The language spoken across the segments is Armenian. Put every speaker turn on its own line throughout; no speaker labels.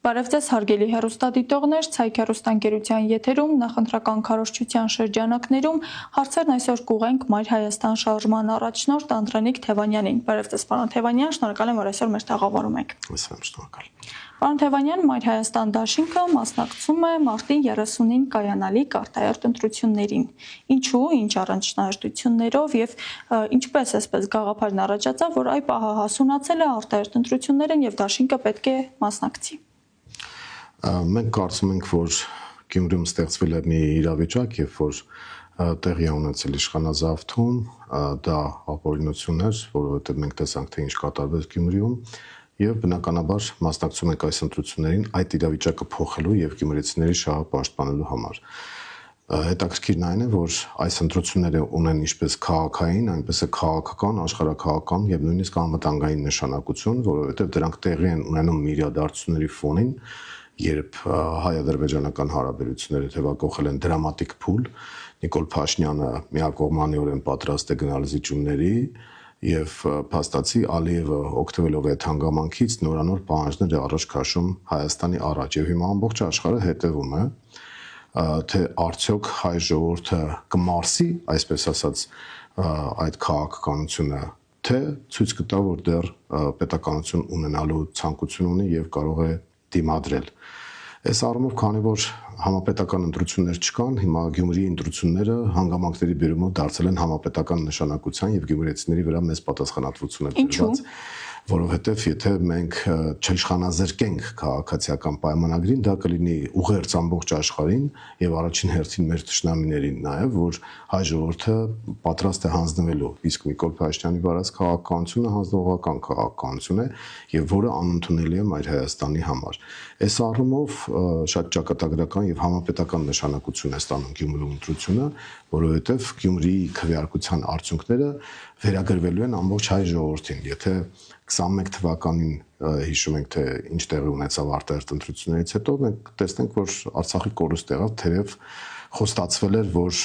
Բարև ձեզ հարգելի հեռուստադիտողներ, Ցայք հեռուստաընկերության եթերում նախընտրական քարոզչության շրջանակներում հարցերն այսօր կուղենք Մայր Հայաստան շարժման առաջնորդ Անդրանիկ Թևանյանին։ Բարև ձեզ, պարոն Թևանյան, շնորհակալ եմ, որ այսօր մեր տաղավարում եք։
Շնորհակալ։
Պարոն Թևանյան, Մայր Հայաստան դաշինքը մասնակցում է մարտի 30-ին կայանալիք արտահերթ ընտրություններին։ Ինչու, ինչ առանձնահերթություններով եւ ինչպես այսպես գաղափարն առաջացավ, որ այ պահը հասունացել է արտահերթ ընտրություններին եւ դաշինքը պետք է մասնակցի։
Մենք կարծում ենք, որ Գյումրիում ստեղծվել է մի իրավիճակ, երբ որ տեղի ունեցել իշխանազավթում, դա ապօրինություն էր, որովհետև մենք տեսանք, թե ինչ կատարվեց Գյումրիում, եւ բնականաբար մասնակցում ենք այս ընտրություններին այդ իրավիճակը փոխելու եւ գյումրեցիների շահը պաշտպանելու համար։ Հետաքրքիրն այն է, որ այս ընտրությունները ունեն ինչպես քաղաքային, այնպես էլ քաղաքական, աշխարհաքաղաքական եւ նույնիսկ անվտանգային նշանակություն, որովհետեւ դրանք տեղի են ունենում մի իրադարձությունների ֆոնին, երբ հայ-ադրբեջանական հարաբերությունները թևակողել են դրամատիկ փուլ, Նիկոլ Փաշինյանը միակողմանիորեն պատրաստ է գնալ զիջումների եւ փաստացի Ալիևը օգտվելով այդ հանգամանքից նորանոր պահանջներ է առաջ քաշում Հայաստանի առաջ եւ հիմա ամբողջ աշխարհը հետեւում է թե արդյոք հայ ժողովուրդը կմարսի, այսպես ասած, այդ քաղաքականությունը, թե ցույց կտա, որ դեռ պետականություն ունենալու ցանկություն ունի եւ կարող է դիմադրել։ Այս առումով, քանի որ համապետական ընտրություններ չկան, հիմա Գյումրիի ընտրությունները հանգամանքների բերումով դարձել են համապետական նշանակության եւ գյումրեցիների վրա մեծ պատասխանատվություն է դրված, որովհետեւ եթե մենք չիշխանազրկենք քաղաքացիական պայմանագրին, դա կլինի ուղերձ ամբողջ աշխարհին եւ առաջին հերթին մեր ճշնամիներին նաեւ, որ հայ ժողովուրդը պատրաստ է հանձնվելու, իսկ Նիկոլ Փաշինյանի վարած քաղաքականությունը հանձնողական քաղաքականություն է եւ որը անընդունելի է Մայր Հայաստանի համար։ Այս առումով շատ ճակատագրական եւ համապետական նշանակություն է ստանում Գյումրու ընտրությունը, որովհետեւ Գյումրիի քվեարկության արդյունքները վերագրվելու են ամբողջ հայ ժողովրդին։ Եթե 21 թվականին հիշում ենք, թե ինչ տեղի ունեցավ արտահերթ ընտրություններից հետո, մենք տեսնենք, որ Արցախի կորուստ եղավ, թերև խոստացվել էր, որ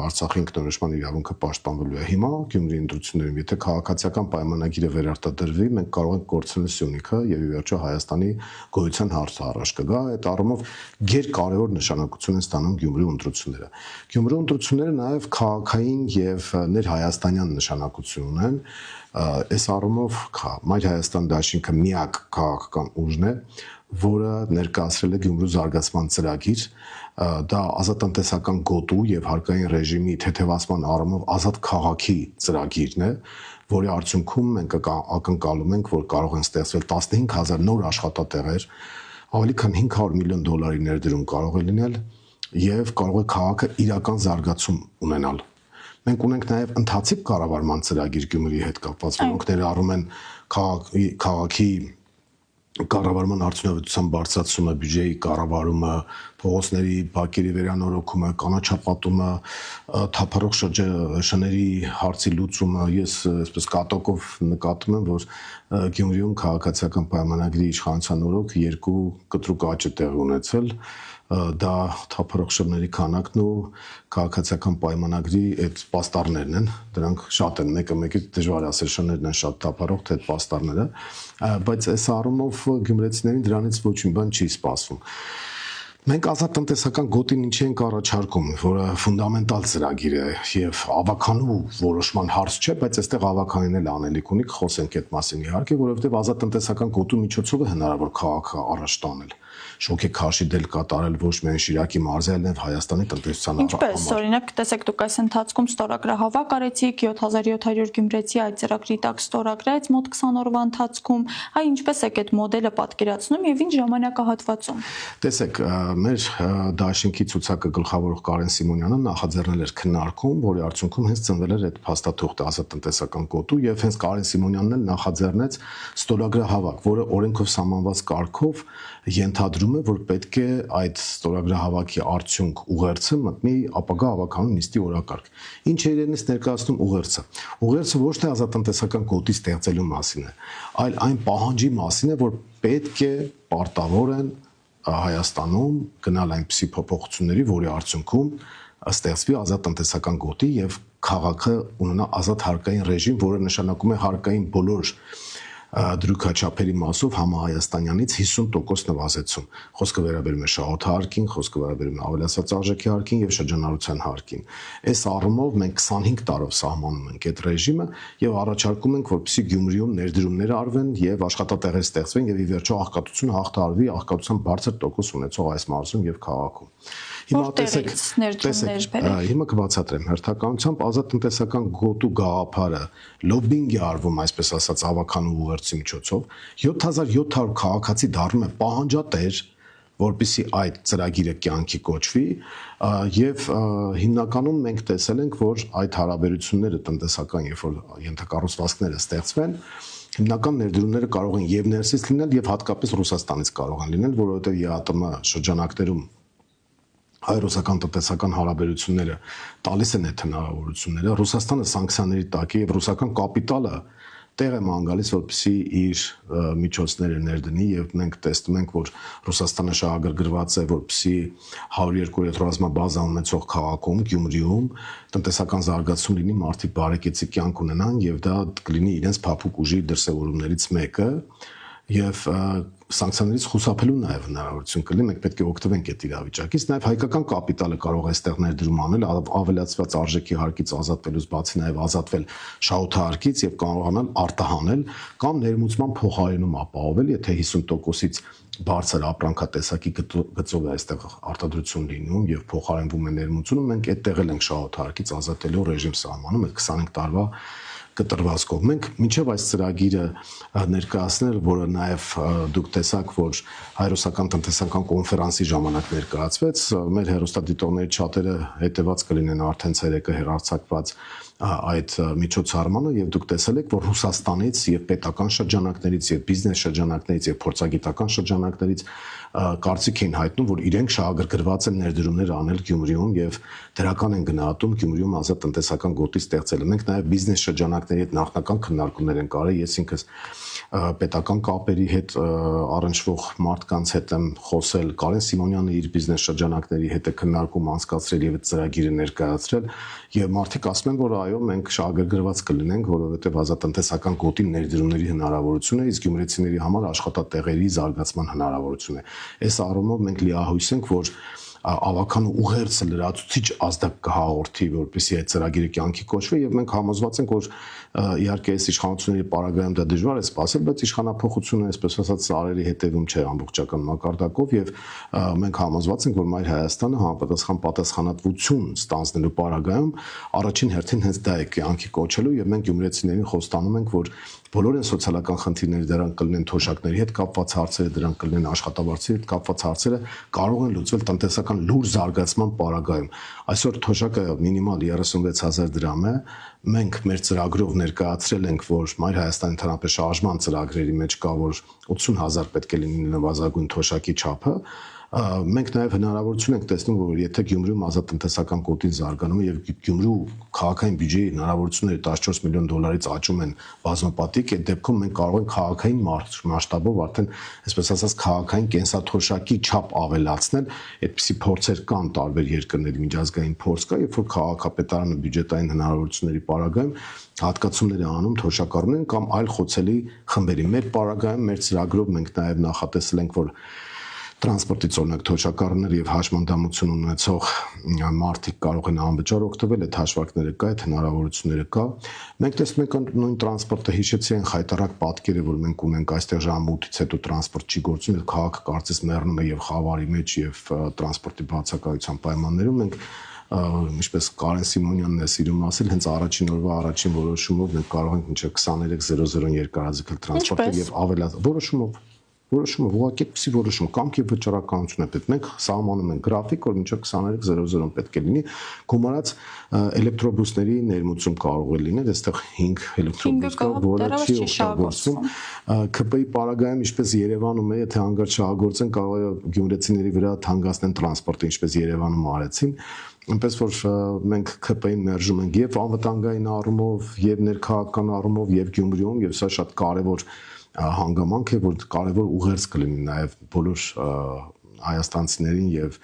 Արցախի ինքնորոշման իրավունքը պաշտպանվելու է։ Հիմա Գյումրիի ընտրություններում, եթե քաղաքացիական պայմանագիրը վերարտադրվի, մենք կարող ենք կորցնել Սյունիքը եւ ի վերջո Հայաստանի գոյության հարցը առաջ կգա։ Այդ առումով գերկարևոր նշանակություն են ստանում Գյումրիի ընտրությունները։ Գյումրիի ընտրությունները նաեւ քաղաքային եւ ներհայաստանյան նշանակություն ունեն։ Այս առումով Մայր Հայաստան դաշինքը միակ քաղաքական ուժն է, որը ներկայացրել է Գյումրու զարգացման ծրագիր, դա ազատտնտեսական գոտու եւ հարկային ռեժիմի թեթևացման առումով ազատ քաղաքի ծրագիրն է, որի արդյունքում մենք ակնկալում ենք, որ կարող են ստեղծվել 15000 նոր աշխատատեղեր, ավելի քան $500 միլիոն ներդրում կարող է լինել եւ կարող է քաղաքը իրական զարգացում ունենալ։ Մենք ունենք նաև ընթացիկ կառավարման ծրագիր Գյումրիի հետ կապված, որոնք ներառում են քաղաքի կառավարման արդյունավետության բարձրացումը, բյուջեի կառավարումը, փողոցների բակերի վերանորոգումը, կանաչապատումը, թափառող շների հարցի լուծումը։ Ես այսպես կատակով նկատում եմ, որ Գյումրիում քաղաքացիական պայմանագրի իշխանության օրոք երկու կտրուկ աճ է տեղի ունեցել։ Դա թափառող շների քանակն ու քաղաքացիական պայմանագրի այդ պաստառներն են, դրանք շատ են, մեկը դժվար է ասել շներն են շատ թափառող, թե այդ պաստառները, բայց այս առումով գյումրեցիներին դրանից ոչ մի բան չի սպասվում։ Մենք ազատ տնտեսական գոտին ինչ ենք առաջարկում, որը ֆունդամենտալ ծրագիր է եւ ավականու որոշման հարց չէ, բայց այստեղ ավականին էլ անելիք ունի, խոսենք այդ մասին իհարկե, որովհետեւ ազատ տնտեսական գոտու միջոցով է հնարավոր քաղաքը առաջ տանել, շոկեքաշի դել կատարել ոչ միայն Շիրակի մարզի, այլև Հայաստանի տնտեսության համար։
Ինչպես, օրինակ, տեսեք դուք այս ընթացքում ստորագրահավաք արեցիք, 7700 գյումրեցի այդ ծրագրի տակ ստորագրեց մոտ 20 օրվա ընթացքում, այ ինչպես եք այդ մոդելը պատկերացնում եւ ինչ ժամանակահատվածում։
Տեսեք, մեր դաշինքի ցուցակը գլխավորող Կարեն Սիմոնյանը նախաձեռնել էր քննարկում, որի արդյունքում հենց ծնվել էր այդ փաստաթուղթը ազատ տնտեսական գոտու եւ հենց Կարեն Սիմոնյանն էլ նախաձեռնեց ստորագրահավաք, որը օրենքով սահմանված կարգով ենթադրում է, որ պետք է այդ ստորագրահավաքի արդյունք ուղերձը մտնի ապագա ավականու նիստի օրակարգ։ Ինչ է իրենից ներկայացնում ուղերձը։ Ուղերձը ոչ թե ազատտնտեսական գոտի ստեղծելու մասին է, այլ այն պահանջի մասին է, որ պետք է պարտավորեն Հայաստանում գնալ այնպիսի փոփոխությունների, որի արդյունքում ստեղծվի ազատ տնտեսական գոտի եւ քաղաքը ունենա ազատ հարկային ռեժիմ, որը նշանակում է հարկային բոլոր դրույքաչափերի մասով համահայաստանյանից 50% նվազեցում։ Խոսքը վերաբերում է շահութահարկին, խոսքը վերաբերում է ավելացած արժեքի հարկին եւ շրջանառության հարկին։ Այս առումով մենք 25 տարով սահմանում ենք այդ ռեժիմը եւ առաջարկում ենք, որպեսզի Գյումրիում ներդրումներ արվեն եւ աշխատատեղեր ստեղծվեն եւ ի վերջո աղքատությունը հաղթահարվի աղքատության բարձր տոկոս ունեցող այս մարզում եւ քաղաքում։ Հիմա տեսեք, հիմա կբացատրեմ հերթականությամբ ազատ տնտեսական գոտու գաղափարը լոբինգ է արվում, այսպես ասած, ավականու ուղերձի միջոցով 7700 քաղաքացի դառնում է պահանջատեր, որպեսզի այդ ծրագիրը կյանքի կոչվի եւ հիմնականում մենք տեսել ենք, որ այդ հարաբերությունները տնտեսական, երբ որ ենթակառուցվածքները ստեղծվեն, հիմնական ներդրումները կարող են եւ ներսից լինել եւ հատկապես Ռուսաստանից կարող են լինել, որովհետեւ ԵԱՏՄ շրջանակներում հայ-ռուսական տնտեսական հարաբերությունները տալիս են այդ հնարավորությունները։ Ռուսաստանը սանկցիաների տակ է եւ ռուսական կապիտալը տեղ է ման գալիս, որպեսզի իր միջոցները ներդնի եւ մենք տեսնում ենք, որ Ռուսաստանը շահագրգռված է, որպեսզի 102 ռազմաբազա ունեցող քաղաքում Գյումրիում տնտեսական զարգացում լինի, մարդիկ բարեկեցիկ կյանք ունենան եւ դա կլինի իրենց փափուկ ուժի դրսեւորումներից մեկը եւ սանկցիաներից խուսափելու նաեւ հնարավորություն կլինի, մենք պետք է օգտվենք այդ իրավիճակից, նաեւ հայկական կապիտալը կարող է այստեղ ներդրում անել, ավելացված արժեքի հարկից ազատվելուց բացի նաեւ ազատվել շահութահարկից եւ կարողանալ արտահանել կամ ներմուծման փոխարինում ապահովել, եթե 50%-ից բարձր ապրանքատեսակի գծով է այստեղ արտադրություն լինում եւ փոխարինվում է ներմուծումը, մենք այդտեղ էլ ենք շահութահարկից ազատելու ռեժիմ սահմանում, այդ 25 տարվա կտրվածքով։ Մենք մինչև այս ծրագիրը ներկայացնել, որը նաև դուք տեսաք, որ հայ-ռուսական տնտեսական կոնֆերանսի ժամանակ ներկայացվեց, մեր հեռուստադիտողների չաթերը հետևած կլինեն արդեն ցերեկը հեռարձակված այդ միջոցառմանը եւ դուք տեսել եք, որ Ռուսաստանից եւ պետական շրջանակներից եւ բիզնես շրջանակներից եւ փորձագիտական շրջանակներից կարծիք էին հայտնում, որ իրենք շահագրգռված են ներդրումներ անել Գյումրիում եւ դրական են գնահատում Գյումրիում ազատ տնտեսական գոտի ստեղծելը։ Մենք նաեւ բիզնես շրջանակների հետ նախնական քննարկումներ ենք արել, ես ինքս պետական կապերի հետ առնչվող մարդկանց հետ եմ խոսել, Կարեն Սիմոնյանը իր բիզնես շրջանակների հետ է քննարկում անցկացրել եւ այդ ծրագիրը ներկայացրել եւ մարդիկ ասում են, որ այո, մենք շահագրգռված կլինենք, որովհետեւ ազատտնտեսական գոտի ներդրումների հնարավորություն է, իսկ գյումրեցիների համար աշխատատեղերի զարգացման հնարավորություն է։ Այս առումով մենք լիահույս ենք, որ ավականու ուղերձը լրացուցիչ ազդակ կհաղորդի, որպեսզի այդ ծրագիրը կյանքի կոչվի եւ մենք համոզված ենք, որ իհարկե այս իշխանությունների պարագայում դա դժվար է սպասել, բայց իշխանափոխությունը, այսպես ասած, սարերի հետևում չէ ամբողջական մակարդակով եւ մենք համոզված ենք, որ Մայր Հայաստանը համապատասխան պատասխանատվություն ստանձնելու պարագայում առաջին հերթին հենց դա է կյանքի կոչելու եւ մենք գյումրեցիներին խոստանում ենք, որ բոլոր այն սոցիալական խնդիրները, դրանք կլինեն թոշակների հետ կապված հարցերը, դրանք կլինեն աշխատավարձերի հետ կապված հարցերը, կարող են լուծվել տնտեսական լուրջ զարգացման պարագայում։ Այսօր թոշակը մինիմալ 36000 դրամ է։ Մենք մեր ծրագրով ներկայացրել ենք, որ Մայր Հայաստանի ընդհանրապես շարժման ծրագրերի մեջ կա, որ 80000 պետք է լինի նվազագույն թոշակի չափը։ Մենք նաև հնարավորություն ենք տեսնում, որ եթե Գյումրիում ազատ տնտեսական գոտին զարգանում է եւ Գյումրու քաղաքային բյուջեի հնարավորությունները 14 միլիոն դոլարից աճում են բազմապատիկ, այդ դեպքում մենք կարող ենք քաղաքային մասշտաբով արդեն, այսպես ասած, քաղաքային կենսաթոշակի չափ ավելացնել, այդպիսի փորձեր կան տարբեր երկրների միջազգային փորձ կա, երբ որ քաղաքապետարանը բյուջետային հնարավորությունների պարագայում հատկացումներ է անում թոշակառուներին կամ այլ խոցելի խմբերի։ Մեր պարագայում, մեր ծրագրով մենք նաև նախատեսել ենք, որ տրանսպորտից օրինակ թոշակառուներ եւ հաշմանդամություն ունեցող մարդիկ կարող են անվճար օգտվել, այդ հաշվարկները կա, այդ հնարավորությունները կա։ Մենք տեսնում ենք նույն տրանսպորտը հիշեցի այն խայտարակ պատկերը, որ մենք ունենք այստեղ ժամը 8-ից հետո տրանսպորտ չի գործում, քաղաքը կարծես մեռնում է եւ խավարի մեջ եւ տրանսպորտի բացակայության պայմաններում մենք ինչպես Կարեն Սիմոնյանն է սիրում ասել, հենց առաջին օրվա առաջին որոշումով մենք կարող ենք մինչև 23:00 երկարաձգել տրանսպորտը եւ ավելացնել որոշումը ուղղակի այդպիսի որոշում կամք եւ վճռականություն է պետք։ Մենք սահմանում ենք գրաֆիկ, որ մինչև 23:00 պետք է լինի, գումարած էլեկտրոբուսների ներմուծում կարող է լինել, այստեղ 5 էլեկտրոբուս կա, որը չի օգտագործվում։ ԿՊ-ի պարագայում, ինչպես Երևանում է, եթե հանգարց շահագործեն, կարող է գյումրեցիների վրա թանկացնեն տրանսպորտը, ինչպես Երևանում արեցին։ Այնպես որ մենք ԿՊ-ին մերժում ենք եւ անվտանգային առումով, եւ ներքաղաքական առումով, եւ Գյումրիում, եւ սա շատ կարեւոր հանգամանք է, որ կարևոր ուղերձ կլինի նաև բոլոր հայաստանցիներին եւ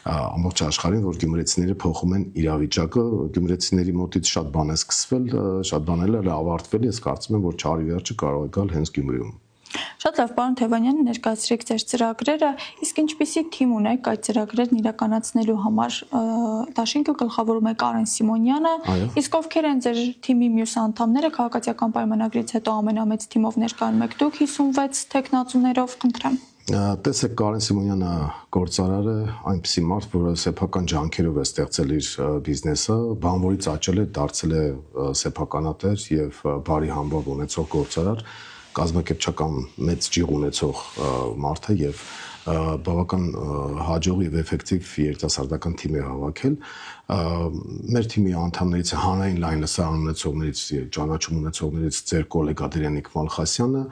ամբողջ աշխարհին, որ գյումրեցիները փոխում են իրավիճակը, գյումրեցիների մոտից շատ բան է սկսվել, շատ բաներ էլ ավարտվել, ես կարծում եմ, որ չարի վերջը կարող է գալ հենց Գյումրիում։
Շատ լավ, պարոն Թևանյան, ներկայացրեք ձեր ծրագրերը, իսկ ինչպիսի թիմ ունեք այդ ծրագրերն իրականացնելու համար։ Դաշինքը գլխավորում է Կարեն Սիմոնյանը, իսկ ովքեր են ձեր թիմի մյուս անդամները, քաղաքացիական պայմանագրից հետո ամենամեծ թիմով ներկայանում եք դուք 56 տեխնացուներով, խնդրեմ։
Տեսեք, Կարեն Սիմոնյանը գործարար է, այնպիսի մարդ, որը սեփական ջանքերով է ստեղծել իր բիզնեսը, բանվորից աճել է, դարձել է սեփականատեր եւ բարի համբավ ունեցող գործարար, կազմակերպչական մեծ ճիղ ունեցող մարդ է եւ բավական հաջող եւ էֆեկտիվ երիտասարդական թիմ է հավաքել։ Մեր թիմի անդամներից հանրային լայն լսարան ունեցողներից, ճանաչում ունեցողներից ձեր գոլեգա Դիրանիկ Մալխասյանը,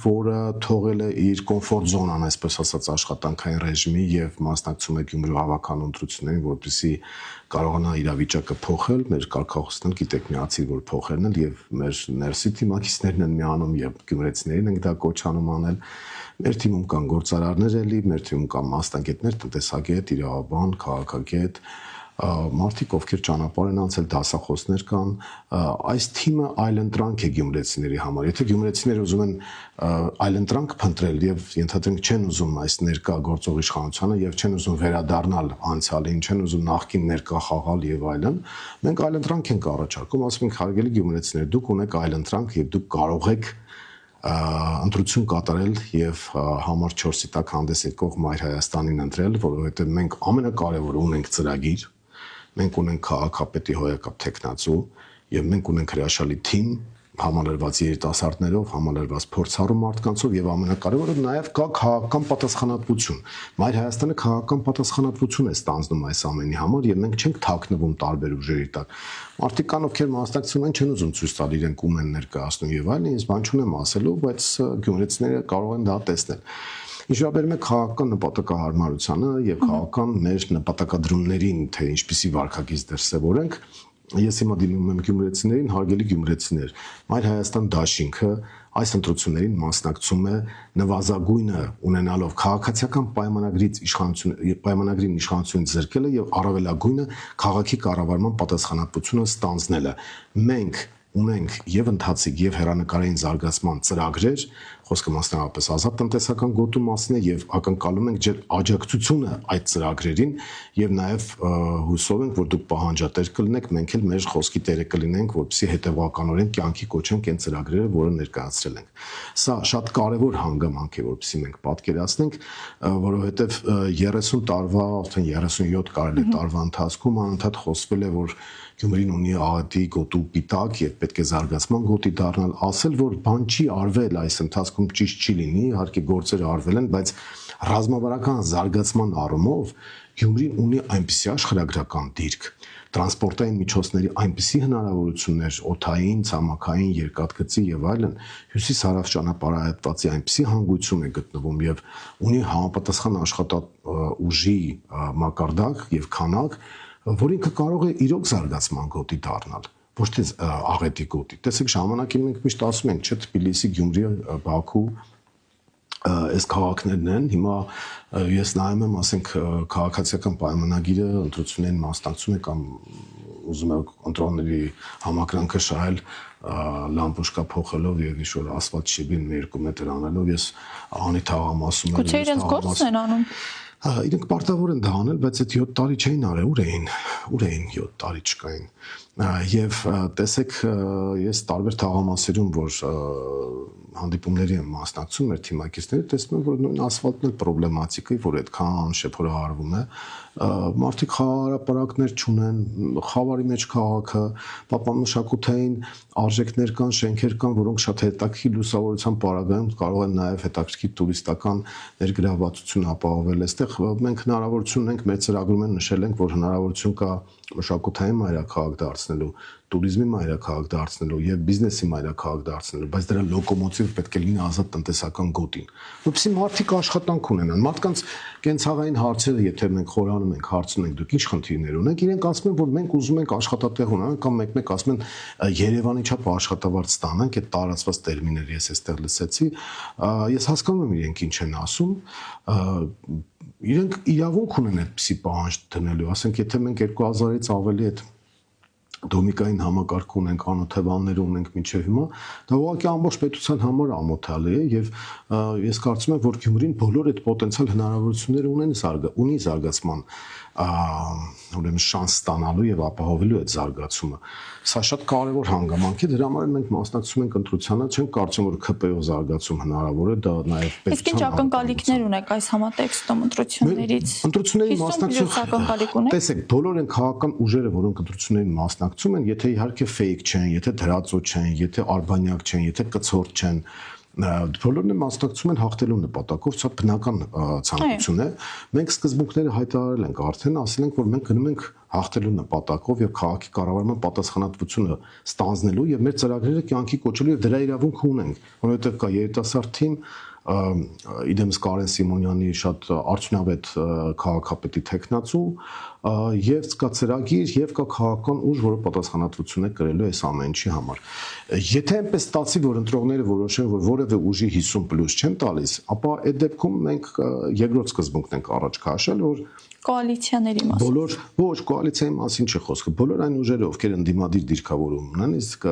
որը թողել է իր կոմֆորտ զոնան, այսպես ասած, աշխատանքային ռեժիմի եւ մասնակցում է Գյումրու հավաքական ընտրություններին, որպեսզի կարողանա իրավիճակը փոխել, մեր կարգախոսն գիտեք միացի, որ փոխելն էլ եւ մեր ներսի թիմակիցներն են միանում եւ գյումրեցիներին ենք դա կոչանում անել։ Մեր թիմում կան գործարարներ էլի, մեր թիմում կան մասնագետներ, տնտեսագետ, իրավաբան, քաղաքագետ, մարդիկ, ովքեր ճանապարհ են անցել, դասախոսներ կան, այս թիմը այլընտրանք է գյումրեցիների համար։ Եթե գյումրեցիները ուզում են այլընտրանք փնտրել եւ ենթադրենք չեն ուզում այս ներկա գործող իշխանությանը եւ չեն ուզում վերադառնալ անցյալին, չեն ուզում նախկին ներկա խաղալ եւ այլն, մենք այլընտրանք ենք առաջարկում, ասում ենք հարգելի գյումրեցիներ, դուք ունեք այլընտրանք եւ դուք կարող եք ընտրություն կատարել եւ համար 4-ի տակ հանդես եկող Մայր Հայաստանին ընտրել, որովհետեւ մենք ամենակարևորը ունենք ծրագիր, մենք ունենք քաղաքապետի հոյակապ տեխնացու եւ մենք ունենք հրաշալի թիմ համալրված երիտասարդներով, համալրված փորձառու մարդկանցով եւ ամենակարևորը նաեւ կա քաղաքական պատասխանատվություն։ Մայր Հայաստանը քաղաքական պատասխանատվություն է ստանձնում այս ամենի համար եւ մենք չենք թաքնվում տարբեր ուժերի տակ։ Մարդիկ կան, ովքեր մասնակցում են, չեն ուզում ցույց տալ իրենք ում են ներկայացնում եւ այլն, ես բան չունեմ ասելու, բայց գյումրեցիները կարող են դա տեսնել։ Ինչ վերաբերում է քաղաքական նպատակահարմարությանը եւ քաղաքական մեր նպատակադրումներին, թե ինչպիսի վարքագիծ դրսեւորենք, ես հիմա դիմում եմ գյումրեցիներին, հարգելի գյումրեցիներ, Մայր Հայաստան դաշինքը այս ընտրություններին մասնակցում է նվազագույնը ունենալով քաղաքացիական պայմանագրին իշխանություն զրկելը եւ առավելագույնը քաղաքի կառավարման պատասխանատվությունը ստանձնելը։ Մենք ունենք եւ ընթացիկ եւ հերանեկարային զարգացման ծրագրեր, խոսքը մասնավորապես ազատ տնտեսական գոտու մասին է եւ ակնկալում ենք ձեր աջակցությունը այդ ծրագրերին եւ նաեւ հուսով ենք, որ դուք պահանջատեր կլինեք, մենք էլ մեր խոսքի տերը կլինենք, որպեսզի հետեւականորեն կյանքի կոչենք այն ծրագրերը, որը ներկայացրել ենք։ Սա շատ կարեւոր հանգամանք է, որպեսզի մենք պատկերացնենք, որովհետեւ 30 տարվա, արդեն 37 կարելի տարվա ընթացքում անընդհատ խոսվել է, որ Գյումրին ունի աղետի գոտու պիտակ եւ պետք է զարգացման գոտի դառնալ, ասել որ բան չի արվել այս ընթացքում ճիշտ չի լինի, իհարկե գործերը արվել են, բայց ռազմավարական զարգացման առումով Գյումրին ունի այնպիսի աշխարհագրական դիրք, տրանսպորտային միջոցների այնպիսի հնարավորություններ, օդային, ցամաքային, երկաթգծի եւ այլն, հյուսիս-հարավ ճանապարհահատվածի այնպիսի հանգույցում է գտնվում եւ ունի համապատասխան աշխատաուժի մակարդակ եւ քանակ, որ ինքը կարող է իրոք զարգացման գոտի դառնալ, ոչ թե աղետի գոտի։ Տեսեք, ժամանակին մենք միշտ ասում ենք, չէ՞, Թբիլիսի, Գյումրի, Բաքու այս քաղաքներն են, հիմա ես նայում եմ, ասենք, քաղաքացիական պայմանագիրը ընտրություններին մասնակցում է կամ ուզում է ընտրողների համակրանքը շահել լամպուշկա փոխելով եւ ինչ-որ ասֆալտ շիբին 2 մետր անելով, ես անի թաղամասում եմ։
Գուցե իրենց գործն են անում։
Իրենք պարտավոր են դա անել, բայց այդ 7 տարի չէին արել, ուր էին 7 տարի չկային։ Եվ տեսեք, ես տարբեր թաղամասերում, որ հանդիպումների եմ մասնակցում մեր թիմակիցների, տեսնում եմ, որ նույն ասֆալտն էլ պրոբլեմատիկ է, որ այդքան շեփորահարվում է։ Մարդիկ խաղարապարակներ չունեն, խավարի մեջ քաղաքը, պատմամշակութային արժեքներ կան, շենքեր կան, որոնք շատ հետաքրքիր լուսավորության պարագայում կարող են նաև հետաքրքիր տուրիստական ներգրավվածություն ապահովել այստեղ։ Մենք հնարավորություն ունենք մեր ծրագրում նշել ենք, որ հնարավորություն կա մշակութային մայրաքաղաք դարձնելու, туриզմի մայրաքաղաք դարձնելու եւ բիզնեսի մայրաքաղաք դարձնելու, բայց դրա լոկոմոտիվ պետք է լինի ազատ տնտեսական գոտին, որովհետեւ մարդիկ աշխատանք ունենան, մարդկանց կենցաղային հարցերը, եթե մենք խորանում ենք, հարցնում ենք, դուք ինչ խնդիրներ ունեք, իրենք ասում են, որ մենք ուզում ենք աշխատատեղ ունենալ, կամ մեկ-մեկ ասում են Երևանի չափ աշխատավարձ ստանանք, այդ տարածված տերմիններ ես այստեղ լսեցի, ես հասկանում եմ իրենք ինչ են ասում, իրենք իրավունք ունեն այդպիսի պահանջ դնելու, ասենք եթե մենք 2000-ից ավելի այդ դոմիկային համակարգ ունենք, անօթևաններ ունենք մինչև հիմա, դա ուղղակի ամբողջ պետության համար ամոթալի է եւ ես կարծում եմ, որ Գյումրին բոլոր այդ պոտենցիալ հնարավորությունները ունի զարգացման ուրեմն շանս ստանալու եւ ապահովելու այդ զարգացումը։ Սա շատ կարեւոր հանգամանք է, դրա համար մենք մասնակցում ենք ընտրությանը, չենք կարծում, որ ԿՊ-ով զարգացում հնարավոր է, դա նաեւ պետության։
Իսկ ինչ ակնկալիքներ ունեք այս համատեքստում ընտրություններից։
Ընտրությունների մասնակցող, տեսեք, բոլոր այն քաղաքական ուժերը, որոնք ընտրություններին մասնակցում են, եթե իհարկե ֆեյք չեն, եթե դրածո չեն, եթե արբանյակ չեն, եթե կցորդ չեն, բոլորն են մասնակցում են հաղթելու նպատակով, սա բնական ցանկություն է։ Մենք սկզբունքները հայտարարել ենք արդեն, ասել ենք, որ մենք գնում ենք հաղթելու նպատակով եւ քաղաքի կառավարման պատասխանատվությունը ստանձնելու եւ մեր ծրագրերը կյանքի կոչելու եւ դրա իրավունքը ունենք, որովհետեւ կա երիտասարդ թիմ, իդեմս Կարեն Սիմոնյանի շատ արդյունավետ քաղաքապետի տեխնացու եւ կա ծրագիր եւ կա քաղաքական ուժ, որը պատասխանատվություն է կրելու այս ամեն ինչի համար։ Եթե այնպես ստացի, որ ընտրողները որոշեն, որ որևէ ուժի 50+ չեն տալիս, ապա այդ դեպքում մենք երկրորդ սկզբունքն ենք առաջ քաշել, որ
կոալիցիաների մասին։
Բոլոր ոչ կոալիցիայի մասին չի խոսքը, բոլոր այն ուժերը, ովքեր ընդդիմադիր դիրքավորում ունեն, իսկ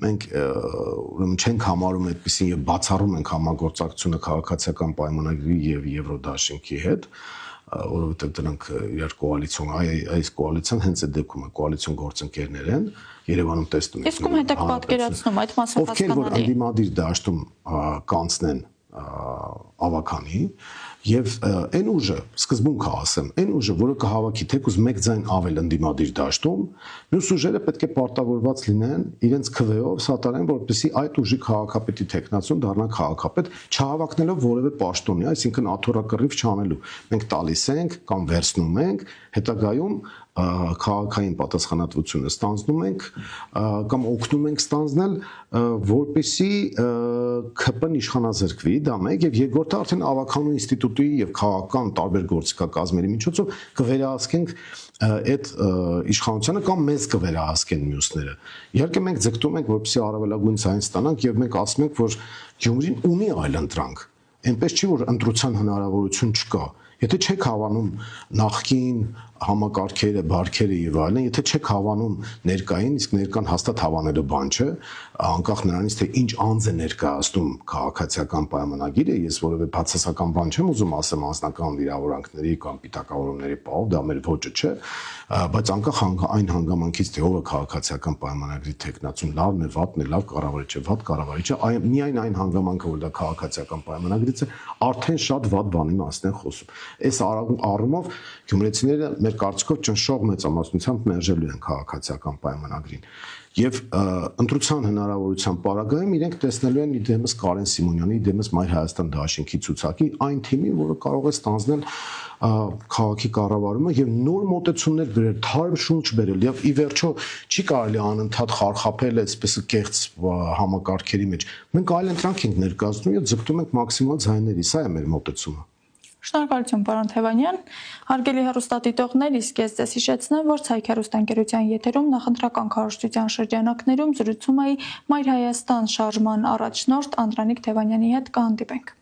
մենք ուրեմն չենք համարում այդպեսին եւ բացառում ենք համագործակցությունը քաղաքացիական պայմանագրի եւ Եվրոդաշինքի հետ, որովհետեւ դրանք իրար կոալիցիոն, այս կոալիցիան հենց այդ դեպքում է, կոալիցիոն գործընկերներ են, Երևանում տեսնում եք։
Իսկ ում հետ եք պատկերացնում այդ մասը հասկանալի։
Ովքեր որ ընդդիմադիր դաշտում կանցնեն ավականի եւ այն ուժը սկզբունքը ասեմ, այն ուժը, որը կհավաքի թեկուզ մեկ ձայն ավել ընդդիմադիր դաշտում, մյուս ուժերը պետք է պարտավորված լինեն իրենց քվեով սատարեն, որպեսզի այդ ուժի քաղաքապետի տեխնացուն դառնա քաղաքապետ, չհավաքնելով որևէ պաշտոնի, այսինքն աթոռակռիվ չանելու։ Մենք տալիս ենք կամ վերցնում ենք, հետագայում քաղաքային պատասխանատվությունը ստանձնում ենք կամ օգնում ենք ստանձնել, որպեսզի ԿՊ-ն իշխանազրկվի, դա մեկ, եւ երկրորդը արդեն ավականու ինստիտուտի եւ քաղաքական տարբեր գործիքակազմերի միջոցով կվերահսկենք այդ իշխանությանը կամ մեզ կվերահսկեն մյուսները։ Իհարկե մենք ձգտում ենք, որպեսզի առավելագույն ձայն ստանանք եւ մենք ասում ենք, որ Գյումրին ունի այլընտրանք։ Այնպես չի, որ ընտրության հնարավորություն չկա։ Եթե չեք հավանում նախկին համակարգերը, բարքերը եւ այլն, եթե չեք հավանում ներկային, իսկ ներկան հաստատ հավանելու բան չէ, անկախ նրանից թե ինչ անձ է ներկայացնում քաղաքացիական պայմանագիրը, ես որևէ բացասական բան չեմ ուզում ասեմ անձնական վիրավորանքների կամ պիտակավորումների պահով, դա մեր ոճը չէ, բայց անկախ այն հանգամանքից թե ով է քաղաքացիական պայմանագրի տեխնացուն, լավն է, վատն է, լավ կառավարիչ է, վատ կառավարիչ է, միայն այն հանգամանքը, որ դա քաղաքացիական պայմանագրից է, արդեն շատ վատ բանի մասին են խոսում։ Այս առումով գյումրեցիները մեր կարծիքով ճնշող մեծամասնությամբ մերժելու են քաղաքացիական պայմանագրին։ Եվ ընտրության հնարավորության պարագայում իրենք տեսնելու են իդեմս Կարեն Սիմոնյանի, իդեմս Մայր Հայաստան դաշինքի ցուցակի այն թիմին, որը կարող է ստանձնել քաղաքի կառավարումը եւ նոր մոտեցումներ բերել, թարմ շունչ բերել եւ ի վերջո չի կարելի անընդհատ խարխափել այսպես կեղծ համակարգերի մեջ։ Մենք այլ ընտրանք ենք ներկայացնում եւ ձգտում ենք մաքսիմալ ձայների, սա է մեր մոտեցումը։
Շնորհակալություն, պարոն Թևանյան։ Հարգելի հեռուստադիտողներ, իսկ ես ձեզ հիշեցնեմ, որ Ցայք հեռուստաընկերության եթերում նախընտրական քարոզչության շրջանակներում զրուցում էի Մայր Հայաստան շարժման առաջնորդ Անդրանիկ Թևանյանի հետ, կհանդիպենք։